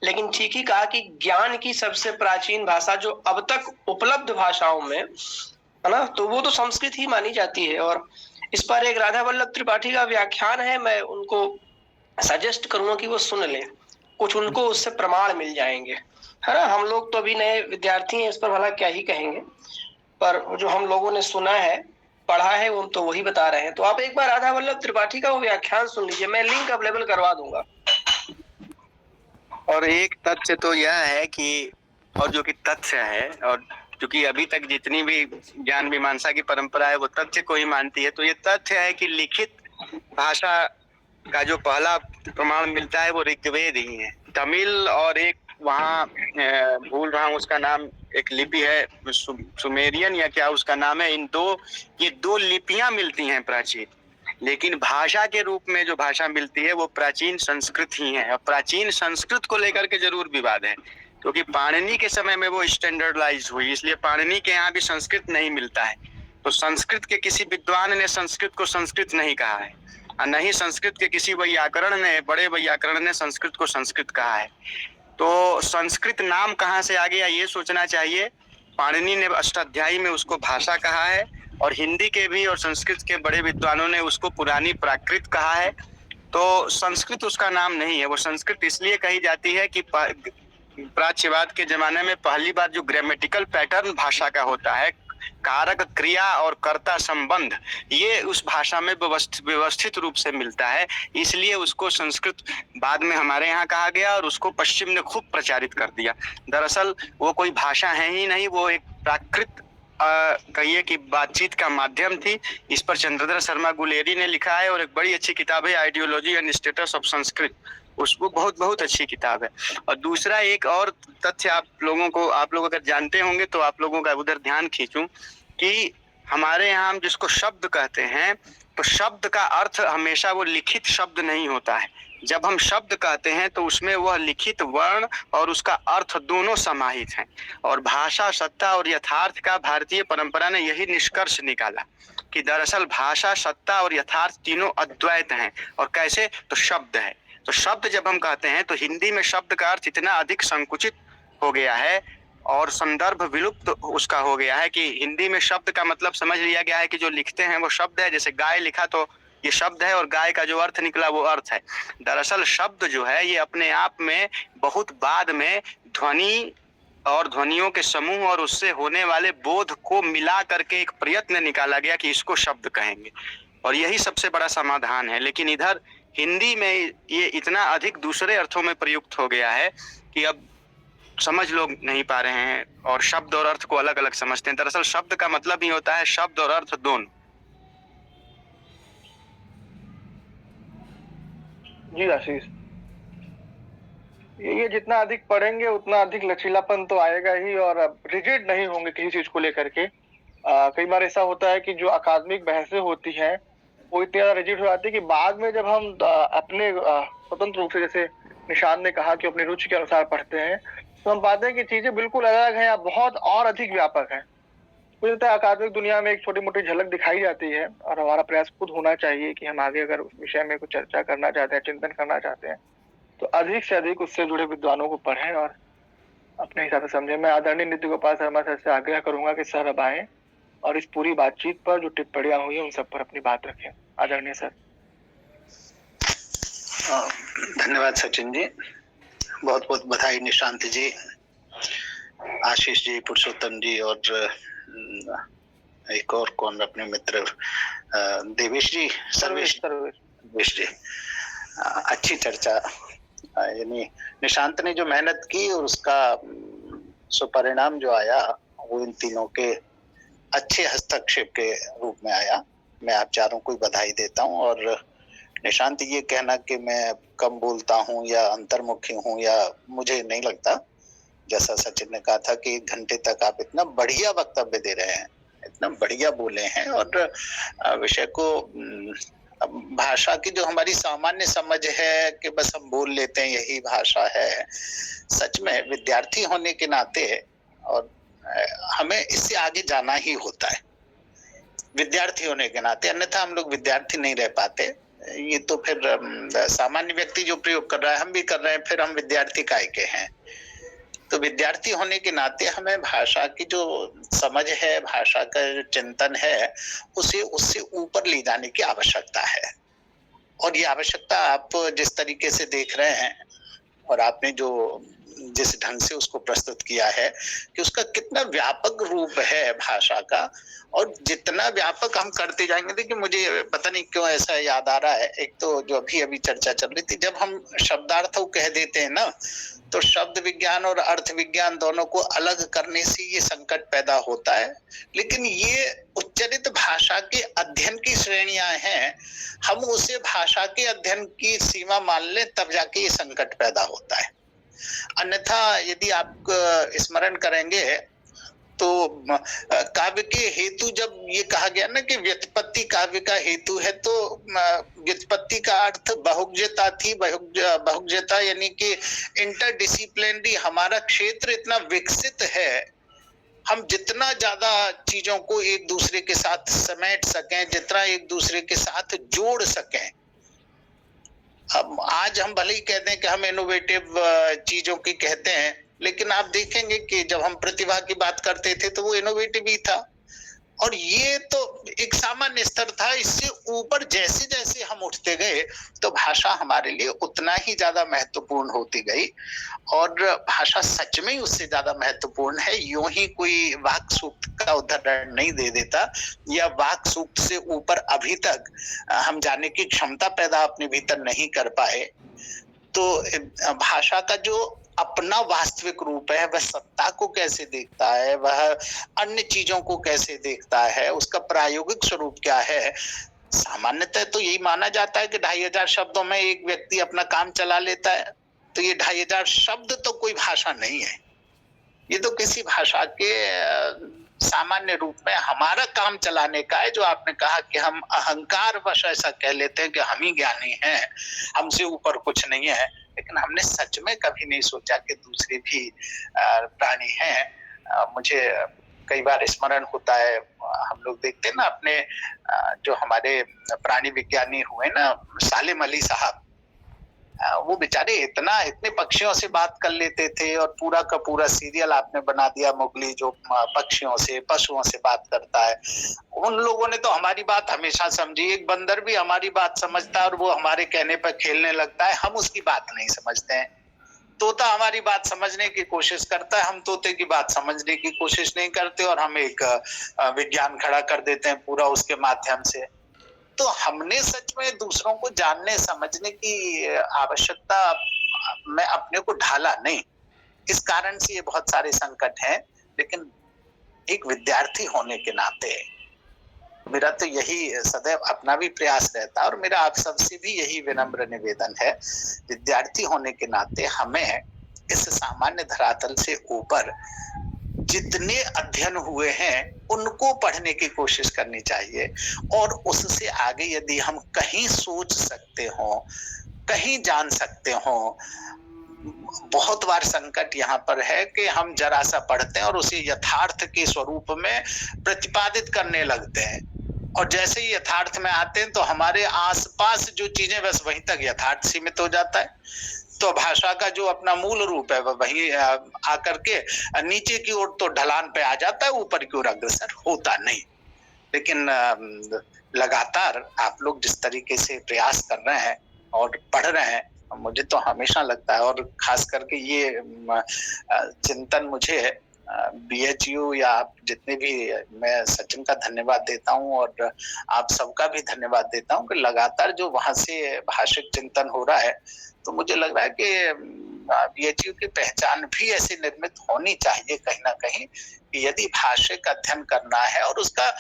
लेकिन ठीक ही कहा कि ज्ञान की सबसे प्राचीन भाषा जो अब तक उपलब्ध भाषाओं में है ना, तो वो तो संस्कृत ही मानी जाती है। और इस पर एक राधा वल्लभ त्रिपाठी का व्याख्यान है, मैं उनको सजेस्ट करूंगा कि वो सुन ले, कुछ उनको उससे प्रमाण मिल जाएंगे, है ना। हम लोग तो अभी नए विद्यार्थी हैं, इस पर भला क्या ही कहेंगे, पर जो हम लोगों ने सुना है, पढ़ा है, वो तो वही बता रहे हैं। तो आप एक बार राधा वल्लभ त्रिपाठी का वो व्याख्यान सुन लीजिए, मैं लिंक अवेलेबल करवा दूंगा। और एक तथ्य तो यह है कि, और जो कि तथ्य है, और क्योंकि अभी तक जितनी भी ज्ञान मीमांसा की परंपरा है वो तथ्य को ही मानती है, तो ये तथ्य है कि लिखित भाषा का जो पहला प्रमाण मिलता है वो ऋग्वेद ही है। तमिल और एक वहाँ भूल रहा हूँ उसका नाम, एक लिपि है सुमेरियन या क्या उसका नाम है, ये दो लिपियां मिलती हैं प्राचीन, लेकिन भाषा के रूप में जो भाषा मिलती है वो प्राचीन संस्कृत ही है। और प्राचीन संस्कृत को लेकर के जरूर विवाद है, क्योंकि पाणिनि के समय में वो स्टैंडर्डाइज हुई, इसलिए पाणिनि के यहाँ भी संस्कृत नहीं मिलता है। तो संस्कृत के किसी विद्वान ने संस्कृत को संस्कृत नहीं कहा है, और नहीं संस्कृत के किसी वैयाकरण ने, बड़े वैयाकरण ने संस्कृत को संस्कृत कहा है। तो संस्कृत नाम कहाँ से आ गया ये सोचना चाहिए। पाणिनि ने अष्टाध्यायी में उसको भाषा कहा है, और हिंदी के भी और संस्कृत के बड़े विद्वानों ने उसको पुरानी प्राकृत कहा है। तो संस्कृत उसका नाम नहीं है। वो संस्कृत इसलिए कही जाती है कि प्राच्यवाद के जमाने में पहली बार जो ग्रामेटिकल पैटर्न भाषा का होता है, कारक क्रिया और कर्ता संबंध, ये उस भाषा में व्यवस्थित रूप से मिलता है, इसलिए उसको संस्कृत बाद में हमारे यहाँ कहा गया और उसको पश्चिम ने खूब प्रचारित कर दिया। दरअसल वो कोई भाषा है ही नहीं, वो एक प्राकृत कहिए कि बातचीत का माध्यम थी। इस पर चंद्रधर शर्मा गुलेरी ने लिखा है, और एक बड़ी अच्छी किताब है ideology and status of Sanskrit, उसको बहुत अच्छी किताब है। और दूसरा एक और तथ्य आप लोग अगर जानते होंगे तो आप लोगों का उधर ध्यान खींचूं कि हमारे यहाँ हम जिसको शब्द कहते हैं, तो शब्द का अर्थ हमेशा वो लिखित शब्द नहीं होता है। जब हम शब्द कहते हैं तो उसमें वह लिखित वर्ण और उसका अर्थ दोनों समाहित हैं। और भाषा, सत्ता और यथार्थ का भारतीय परंपरा ने यही निष्कर्ष निकाला कि दरअसल भाषा, सत्ता और यथार्थ तीनों अद्वैत हैं। और कैसे? तो शब्द है। तो शब्द जब हम कहते हैं तो हिंदी में शब्द का अर्थ इतना अधिक संकुचित हो गया है और संदर्भ विलुप्त उसका हो गया है कि हिंदी में शब्द का मतलब समझ लिया गया है कि जो लिखते हैं वो शब्द है। जैसे गाय लिखा तो ये शब्द है, और गाय का जो अर्थ निकला वो अर्थ है। दरअसल शब्द जो है ये अपने आप में बहुत बाद में ध्वनि और ध्वनियों के समूह और उससे होने वाले बोध को मिला करके एक प्रयत्न निकाला गया कि इसको शब्द कहेंगे, और यही सबसे बड़ा समाधान है। लेकिन इधर हिंदी में ये इतना अधिक दूसरे अर्थों में प्रयुक्त हो गया है कि अब समझ लोग नहीं पा रहे हैं, और शब्द और अर्थ को अलग अलग समझते हैं। दरअसल शब्द का मतलब ही होता है शब्द और अर्थ दोनों। जी आशीष, ये जितना अधिक पढ़ेंगे उतना अधिक लचीलापन तो आएगा ही, और रिजिड नहीं होंगे किसी चीज को लेकर के। कई बार ऐसा होता है कि जो अकादमिक बहसें होती हैं वो इतनी ज्यादा रिजिड हो जाती है कि बाद में जब हम अपने स्वतंत्र रूप से, जैसे निशांत ने कहा कि अपनी रुचि के अनुसार पढ़ते हैं, तो हम पाते हैं कि चीजें बिल्कुल अलग हैं या बहुत और अधिक व्यापक हैं। मुझे लगता है अकादमिक दुनिया में एक छोटी मोटी झलक दिखाई जाती है, और हमारा प्रयास खुद होना चाहिए कि हम आगे अगर उस विषय में कुछ चर्चा करना चाहते हैं, चिंतन करना चाहते हैं, तो अधिक से अधिक उससे जुड़े विद्वानों को पढ़ें और अपने हिसाब से समझें। मैं आदरणीय नित्य गोपाल शर्मा सर से आग्रह करूंगा कि सर अब आए और इस पूरी बातचीत पर जो टिप्पणियां हुई हैं उन सब पर अपनी बात रखें। आदरणीय सर। धन्यवाद सचिन जी, बहुत बहुत बधाई निशांत जी, आशीष जी, पुरुषोत्तम जी, और एक और कौन अपने मित्र देवेश जी, सर्वेश जी। अच्छी चर्चा, यानी निशांत ने जो मेहनत की और उसका सुपरिणाम जो आया वो इन तीनों के अच्छे हस्तक्षेप के रूप में आया। मैं आप चारों को बधाई देता हूं। और निशांत, ये कहना कि मैं कम बोलता हूं या अंतर्मुखी हूं, या मुझे नहीं लगता। जैसा सचिन ने कहा था कि 1 घंटे तक आप इतना बढ़िया वक्तव्य दे रहे हैं, इतना बढ़िया बोले हैं, और विषय को, भाषा की जो हमारी सामान्य समझ है कि बस हम बोल लेते हैं यही भाषा है, सच में विद्यार्थी होने के नाते और हमें इससे आगे जाना ही होता है, विद्यार्थी होने के नाते, अन्यथा हम लोग विद्यार्थी नहीं रह पाते। ये तो फिर सामान्य व्यक्ति जो प्रयोग कर रहा है, हम भी कर रहे हैं, फिर हम विद्यार्थी काय के हैं। तो विद्यार्थी होने के नाते हमें भाषा की जो समझ है, भाषा का जो चिंतन है, उसे उससे ऊपर ले जाने की आवश्यकता है। और ये आवश्यकता आप जिस तरीके से देख रहे हैं और आपने जो जिस ढंग से उसको प्रस्तुत किया है कि उसका कितना व्यापक रूप है भाषा का, और जितना व्यापक हम करते जाएंगे। देखिए, मुझे पता नहीं क्यों ऐसा याद आ रहा है, एक तो जो अभी अभी चर्चा चल रही थी, जब हम शब्दार्थ कह देते हैं ना, तो शब्द विज्ञान और अर्थ विज्ञान दोनों को अलग करने से ये संकट पैदा होता है। लेकिन ये उच्चरित भाषा के अध्ययन की श्रेणियां हैं, हम उसे भाषा के अध्ययन की सीमा मान लें तब जाके ये संकट पैदा होता है। अन्यथा यदि आप स्मरण करेंगे तो काव्य के हेतु, जब ये कहा गया ना कि व्युत्पत्ति काव्य का हेतु है, तो व्युत्पत्ति का अर्थ बहुज्यता थी। बहुज्यता यानी कि इंटरडिसिप्लिनरी, हमारा क्षेत्र इतना विकसित है, हम जितना ज्यादा चीजों को एक दूसरे के साथ समेट सकें, जितना एक दूसरे के साथ जोड़ सकें। अब आज हम भले ही कहते हैं कि हम इनोवेटिव चीजों की कहते हैं, लेकिन आप देखेंगे कि जब हम प्रतिभा की बात करते थे तो वो इनोवेटिव ही था। और ये तो एक सामान्य स्तर था। इससे ऊपर जैसे जैसे हम उठते गए तो भाषा हमारे लिए उतना ही ज्यादा महत्वपूर्ण होती गई, और भाषा सच में उससे ज्यादा महत्वपूर्ण है। यूं ही कोई वाक सूक्त का उदाहरण नहीं दे देता, या वाक सूक्त से ऊपर अभी तक हम जाने की क्षमता पैदा अपने भीतर नहीं कर पाए। तो भाषा का जो अपना वास्तविक रूप है, वह सत्ता को कैसे देखता है, वह अन्य चीजों को कैसे देखता है, उसका प्रायोगिक स्वरूप क्या है। सामान्यतः तो यही माना जाता है कि 2500 शब्दों में एक व्यक्ति अपना काम चला लेता है। तो ये 2500 शब्द तो कोई भाषा नहीं है, ये तो किसी भाषा के सामान्य रूप में हमारा काम चलाने का है। जो आपने कहा कि हम अहंकार वश ऐसा कह लेते हैं कि हम ही ज्ञानी हैं, हमसे ऊपर कुछ नहीं है, लेकिन हमने सच में कभी नहीं सोचा कि दूसरे भी प्राणी हैं। मुझे कई बार स्मरण होता है, हम लोग देखते हैं ना अपने जो हमारे प्राणी विज्ञानी हुए ना, सालिम अली साहब, वो बेचारे इतने पक्षियों से बात कर लेते थे, और पूरा का पूरा सीरियल आपने बना दिया मोगली, जो पक्षियों से पशुओं से बात करता है। उन लोगों ने तो हमारी बात हमेशा समझी। एक बंदर भी हमारी बात समझता है और वो हमारे कहने पर खेलने लगता है, हम उसकी बात नहीं समझते हैं। तोता हमारी बात समझने की कोशिश करता है, हम तोते की बात समझने की कोशिश नहीं करते, और हम एक विज्ञान खड़ा कर देते हैं पूरा उसके माध्यम से। तो हमने सच में दूसरों को जानने समझने की आवश्यकता में अपने को ढाला नहीं। इस कारण से ये बहुत सारे संकट हैं। लेकिन एक विद्यार्थी होने के नाते मेरा तो यही सदैव अपना भी प्रयास रहता है, और मेरा आप सबसे भी यही विनम्र निवेदन है, विद्यार्थी होने के नाते हमें इस सामान्य धरातल से ऊपर जितने अध्ययन हुए हैं उनको पढ़ने की कोशिश करनी चाहिए। और उससे आगे यदि हम कहीं सोच सकते हो, कहीं जान सकते हो। बहुत बार संकट यहाँ पर है कि हम जरा सा पढ़ते हैं और उसे यथार्थ के स्वरूप में प्रतिपादित करने लगते हैं, और जैसे ही यथार्थ में आते हैं तो हमारे आसपास जो चीजें बस वहीं तक यथार्थ सीमित हो जाता है। तो भाषा का जो अपना मूल रूप है वह वहीं आकर के नीचे की ओर तो ढलान पे आ जाता है, ऊपर की ओर अग्रसर होता नहीं। लेकिन लगातार आप लोग जिस तरीके से प्रयास कर रहे हैं और पढ़ रहे हैं, मुझे तो हमेशा लगता है, और खास करके ये चिंतन मुझे BHU या आप जितने भी, मैं सचिन का धन्यवाद देता हूँ और आप सबका भी धन्यवाद देता हूँ कि लगातार जो वहां से भाषिक चिंतन हो रहा है, तो मुझे लग रहा है कि BHU की पहचान भी ऐसे निर्मित होनी चाहिए कहीं ना कहीं, कि यदि भाषिक अध्ययन करना है और उसका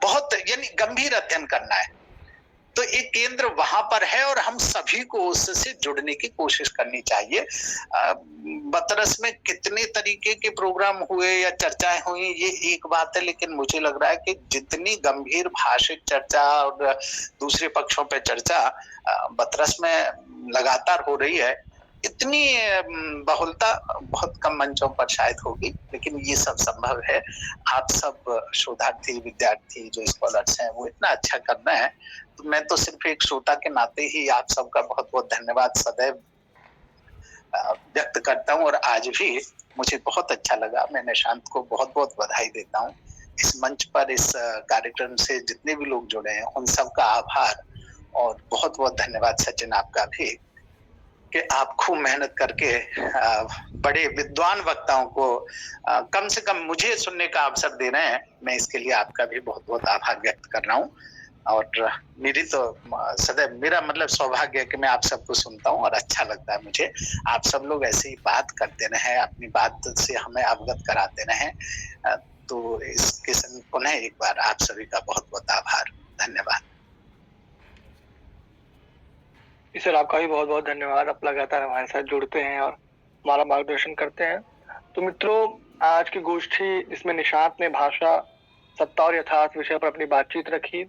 बहुत यानी गंभीर अध्ययन करना है, तो एक केंद्र वहां पर है और हम सभी को उससे जुड़ने की कोशिश करनी चाहिए। बतरस में कितने तरीके के प्रोग्राम हुए या चर्चाएं हुई ये एक बात है, लेकिन मुझे लग रहा है कि जितनी गंभीर भाषिक चर्चा और दूसरे पक्षों पे चर्चा बतरस में लगातार हो रही है, इतनी बहुलता बहुत कम मंचों पर शायद होगी। लेकिन ये सब संभव है। आप सब शोधार्थी, विद्यार्थी जो स्कॉलर्स हैं वो इतना अच्छा कर रहे हैं, तो मैं तो सिर्फ एक श्रोता के नाते ही आप सबका बहुत बहुत धन्यवाद सदैव व्यक्त करता हूँ। और आज भी मुझे बहुत अच्छा लगा। मैं निशांत को बहुत बहुत बधाई देता हूँ। इस मंच पर इस कार्यक्रम से जितने भी लोग जुड़े हैं उन सबका आभार और बहुत बहुत धन्यवाद सचिन आपका भी, कि आप खूब मेहनत करके बड़े विद्वान वक्ताओं को कम से कम मुझे सुनने का अवसर दे रहे हैं। मैं इसके लिए आपका भी बहुत बहुत आभार व्यक्त कर रहा हूँ। और मेरी तो सदैव मेरा मतलब सौभाग्य है कि मैं आप सबको सुनता हूँ और अच्छा लगता है मुझे। आप सब लोग ऐसे ही बात करते रहें, अपनी बात से हमें अवगत कराते रहें। तो इसके संग पुनः एक बार आप सभी का बहुत बहुत आभार, धन्यवाद। सर आपका भी बहुत बहुत धन्यवाद। आप लगातार हमारे साथ जुड़ते हैं और हमारा मार्गदर्शन करते हैं। तो मित्रों, आज की गोष्ठी जिसमें निशांत ने भाषा, सत्ता और यथार्थ विषय पर अपनी बातचीत रखी,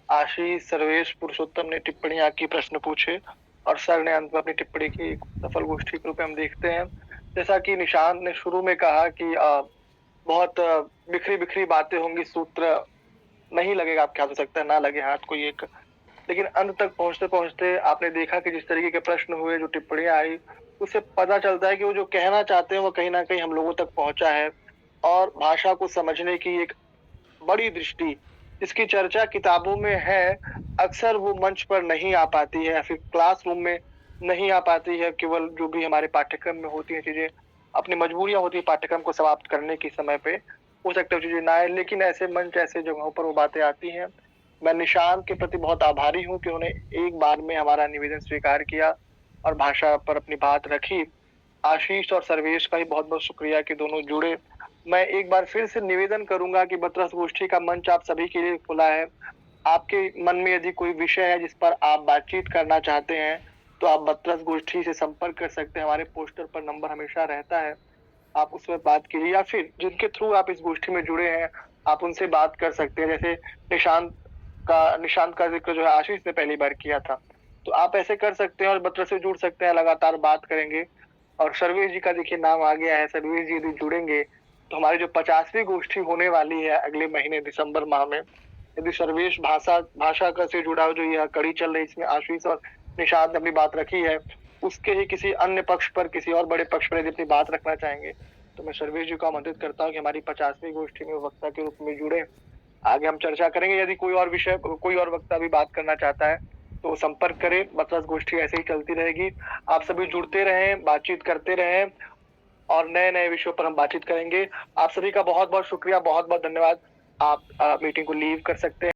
आशीष, सर्वेश, पुरुषोत्तम ने टिप्पणियां की, प्रश्न पूछे और सर ने अंत में अपनी टिप्पणी की। सफल गोष्ठी के रूप में हम देखते हैं, जैसा कि निशांत ने शुरू में कहा कि बहुत बिखरी बिखरी बातें होंगी, सूत्र नहीं लगेगा, आपके हाथ हो सकता है ना लगे हाथ कोई एक, लेकिन अंत तक पहुंचते पहुंचते आपने देखा कि जिस तरीके के प्रश्न हुए, जो टिप्पणियां आई, उससे पता चलता है कि वो जो कहना चाहते हैं वो कहीं ना कहीं हम लोगों तक पहुंचा है। और भाषा को समझने की एक बड़ी दृष्टि जिसकी चर्चा किताबों में है, अक्सर वो मंच पर नहीं आ पाती है या फिर क्लासरूम में नहीं आ पाती है। केवल जो भी हमारे पाठ्यक्रम में होती है चीजें, अपनी मजबूरियां होती है पाठ्यक्रम को समाप्त करने के समय पे, हो सकता है चीजें ना आए, लेकिन ऐसे मंच, ऐसे जगहों पर वो बातें आती हैं। मैं निशांत के प्रति बहुत आभारी हूँ कि उन्होंने एक बार में हमारा निवेदन स्वीकार किया और भाषा पर अपनी बात रखी। आशीष और सर्वेश का भी बहुत बहुत शुक्रिया कि दोनों जुड़े। मैं एक बार फिर से निवेदन करूंगा कि बतरस गोष्ठी का मंच आप सभी के लिए खुला है। आपके मन में यदि कोई विषय है जिस पर आप बातचीत करना चाहते हैं तो आप बतरस गोष्ठी से संपर्क कर सकते हैं। हमारे पोस्टर पर नंबर हमेशा रहता है, आप उसमें बात कीजिए, या फिर जिनके थ्रू आप इस गोष्ठी में जुड़े हैं आप उनसे बात कर सकते हैं। जैसे निशांत का जिक्र जो है आशीष ने पहली बार किया था, तो आप ऐसे कर सकते हैं और बतरस से जुड़ सकते हैं, लगातार बात करेंगे। और सर्वेश जी का देखिए नाम आ गया है, सर्वेश जी यदि जुड़ेंगे तो हमारी जो 50वीं गोष्ठी होने वाली है अगले महीने दिसंबर माह में, यदि सर्वेश भाषा का से जुड़ा जो यह कड़ी चल रही है, इसमें आशीष और निशांत ने अपनी बात रखी है, उसके ही किसी अन्य पक्ष पर, किसी और बड़े पक्ष पर यदि अपनी बात रखना चाहेंगे तो मैं सर्वेश जी को आमंत्रित करता हूँ कि हमारी 50वीं गोष्ठी में वक्ता के रूप में जुड़े। आगे हम चर्चा करेंगे। यदि कोई और विषय, कोई और वक्ता भी बात करना चाहता है तो संपर्क करें। बतरस गोष्ठी ऐसे ही चलती रहेगी। आप सभी जुड़ते रहें, बातचीत करते रहें और नए नए विषयों पर हम बातचीत करेंगे। आप सभी का बहुत बहुत शुक्रिया, बहुत बहुत धन्यवाद। आप मीटिंग को लीव कर सकते हैं।